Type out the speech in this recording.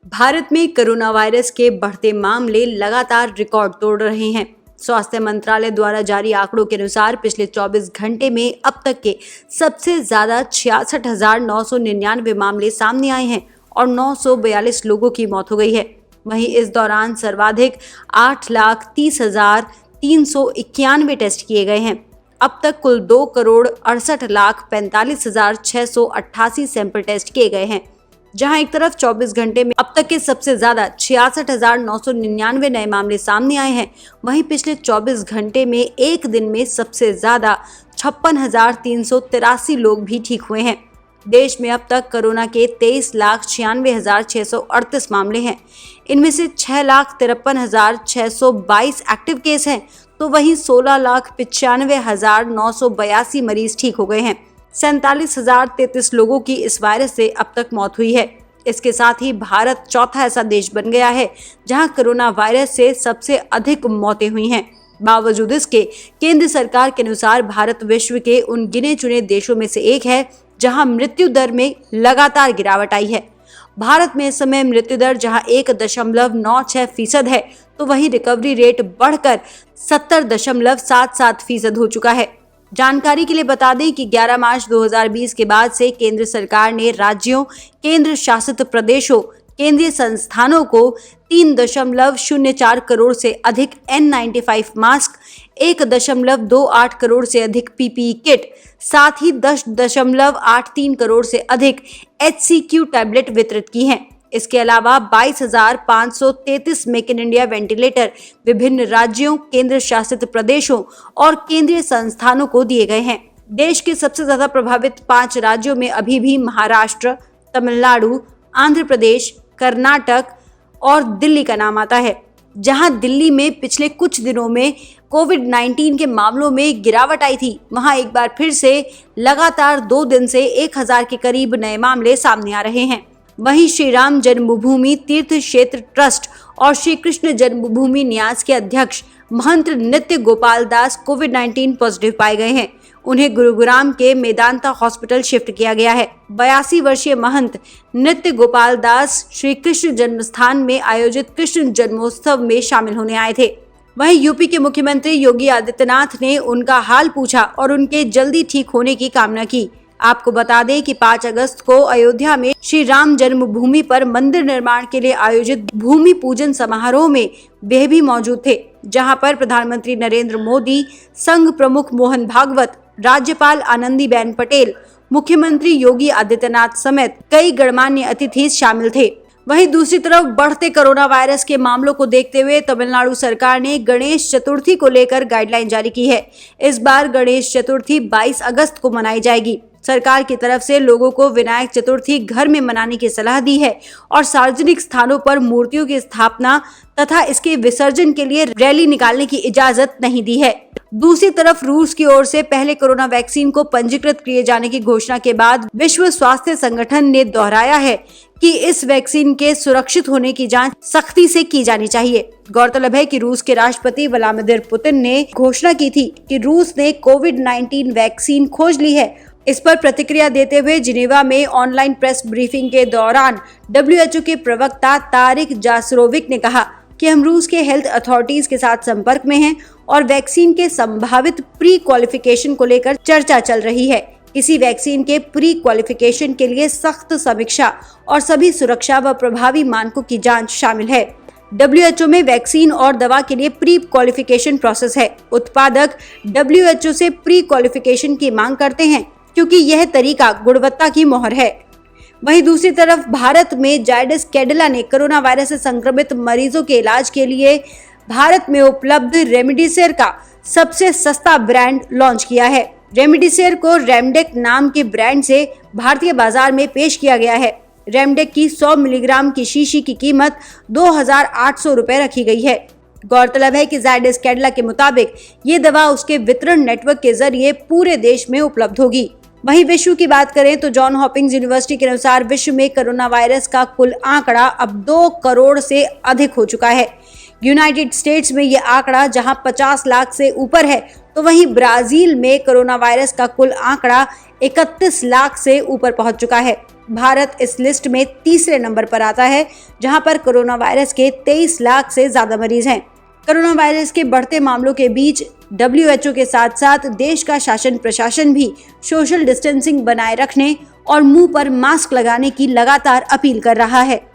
भारत में corona virus के बढ़ते मामले लगातार रिकॉर्ड तोड़ रहे हैं। स्वास्थ्य मंत्रालय द्वारा जारी आंकड़ों के अनुसार पिछले 24 घंटे में अब तक के सबसे ज्यादा 66,999 मामले सामने आए हैं और 942 लोगों की मौत हो गई है। वहीं इस दौरान सर्वाधिक 8,30,391 टेस्ट किए गए हैं। अब तक कुल 2,68,45,688 सैंपल टेस्ट किए गए हैं, जहां एक तरफ 24 घंटे में अब तक के सबसे ज्यादा 66,999 नए मामले सामने आए हैं, वहीं पिछले 24 घंटे में एक दिन में सबसे ज्यादा 56,383 लोग भी ठीक हुए हैं। देश में अब तक कोरोना के 23,96,638 मामले हैं। इनमें से 6,53,622 एक्टिव केस हैं, तो वहीं 16,95,982 मरीज ठीक हो गए हैं। 47,033 लोगों की इस वायरस से अब तक मौत हुई है। इसके साथ ही भारत चौथा ऐसा देश बन गया है जहां कोरोना वायरस से सबसे अधिक मौतें हुई हैं। बावजूद इसके केंद्र सरकार के अनुसार भारत विश्व के उन गिने चुने देशों में से एक है जहां मृत्यु दर में लगातार गिरावट आई है। भारत में इस समय मृत्यु दर जहां 1.96% है, तो वहीं रिकवरी रेट बढ़कर 70.77% हो चुका है। जानकारी के लिए बता दें कि 11 मार्च 2020 के बाद से केंद्र सरकार ने राज्यों, केंद्र शासित प्रदेशों, केंद्रीय संस्थानों को 3.04 करोड़ से अधिक N95 मास्क, 1.28 करोड़ से अधिक PPE किट, साथ ही 10.83 करोड़ से अधिक HCQ टैबलेट वितरित की हैं। इसके अलावा 22,533 मेक इन इंडिया वेंटिलेटर विभिन्न राज्यों, केंद्र शासित प्रदेशों और केंद्रीय संस्थानों को दिए गए हैं। देश के सबसे ज्यादा प्रभावित 5 राज्यों में अभी भी महाराष्ट्र, तमिलनाडु, आंध्र प्रदेश, कर्नाटक और दिल्ली का नाम आता है, जहां दिल्ली में पिछले कुछ दिनों में कोविड-19 के मामलों में गिरावट आई थी। वहां एक बार फिर से लगातार 2 दिन से 1,000 के करीब नए मामले सामने आ रहे हैं। वहीं श्री राम जन्मभूमि तीर्थ क्षेत्र ट्रस्ट और श्री कृष्ण जन्मभूमि न्यास के अध्यक्ष महंत नित्य गोपाल दास कोविड-19 पॉजिटिव पाए गए हैं। उन्हें गुरुग्राम के मेदांता हॉस्पिटल शिफ्ट किया गया है। 82 वर्षीय महंत नित्य गोपाल दास श्री कृष्ण जन्मस्थान में आयोजित कृष्ण जन्मोत्सव में शामिल होने आए थे। वहीं यूपी के मुख्यमंत्री योगी आदित्यनाथ ने उनका हाल पूछा और उनके जल्दी ठीक होने की कामना की। आपको बता दें कि 5 अगस्त को अयोध्या में श्री राम जन्मभूमि पर मंदिर निर्माण के लिए आयोजित भूमि पूजन समारोह में वे भी मौजूद थे, जहां पर प्रधानमंत्री नरेंद्र मोदी, संघ प्रमुख मोहन भागवत, राज्यपाल आनंदीबेन पटेल, मुख्यमंत्री योगी आदित्यनाथ समेत कई गणमान्य अतिथि शामिल थे। वहीं दूसरी तरफ बढ़ते कोरोना वायरस के मामलों को देखते हुए तमिलनाडु सरकार ने गणेश चतुर्थी को लेकर गाइडलाइन जारी की है। इस बार गणेश चतुर्थी 22 अगस्त को मनाई जाएगी। सरकार की तरफ से लोगों को विनायक चतुर्थी घर में मनाने की सलाह दी है और सार्वजनिक स्थानों पर मूर्तियों की स्थापना तथा इसके विसर्जन के लिए रैली निकालने की इजाजत नहीं दी है। दूसरी तरफ रूस की ओर से पहले कोरोना वैक्सीन को पंजीकृत किए जाने की घोषणा के बाद विश्व स्वास्थ्य संगठन ने दोहराया है कि इस वैक्सीन के सुरक्षित होने की जांच सख्ती से की जानी चाहिए। गौरतलब है कि रूस के राष्ट्रपति व्लादिमीर पुतिन ने घोषणा की थी कि रूस ने कोविड-19 वैक्सीन खोज ली है। इस पर प्रतिक्रिया देते हुए जिनेवा में ऑनलाइन प्रेस ब्रीफिंग के दौरान WHO के प्रवक्ता तारिक जासरोविक ने कहा कि हम रूस के हेल्थ अथॉरिटीज के साथ संपर्क में हैं और वैक्सीन के संभावित प्री क्वालिफिकेशन को लेकर चर्चा चल रही है। किसी वैक्सीन के प्री क्वालिफिकेशन के लिए सख्त समीक्षा और सभी सुरक्षा व प्रभावी मानकों की जांच शामिल है। WHO में वैक्सीन और दवा के लिए प्री क्वालिफिकेशन प्रोसेस है। उत्पादक WHO से प्री क्वालिफिकेशन की मांग करते हैं क्योंकि यह तरीका गुणवत्ता की मोहर है। वहीं दूसरी तरफ भारत में जायडस कैडिला ने कोरोना वायरस से संक्रमित मरीजों के इलाज के लिए भारत में उपलब्ध रेमडेसिविर का सबसे सस्ता ब्रांड लॉन्च किया है। रेमडेसिविर को रेमडेक नाम के ब्रांड से भारतीय बाजार में पेश किया गया है। रेमडेक की 100 मिलीग्राम की शीशी की कीमत 2,800 रुपए रखी गई है। गौरतलब है कि जायडस कैडिला के मुताबिक ये दवा उसके वितरण नेटवर्क के जरिए पूरे देश में उपलब्ध होगी। वहीं विश्व की बात करें तो जॉन हॉपिंग्स यूनिवर्सिटी के अनुसार विश्व में कोरोना वायरस का कुल आंकड़ा अब 2 करोड़ से अधिक हो चुका है। यूनाइटेड स्टेट्स में ये आंकड़ा जहां 50 लाख से ऊपर है, तो वहीं ब्राजील में कोरोना वायरस का कुल आंकड़ा 31 लाख से ऊपर पहुंच चुका है। भारत इस लिस्ट में तीसरे नंबर पर आता है, जहां पर कोरोना वायरस के 23 लाख से ज्यादा मरीज हैं। कोरोना वायरस के बढ़ते मामलों के बीच WHO के साथ साथ देश का शासन प्रशासन भी सोशल डिस्टेंसिंग बनाए रखने और मुंह पर मास्क लगाने की लगातार अपील कर रहा है।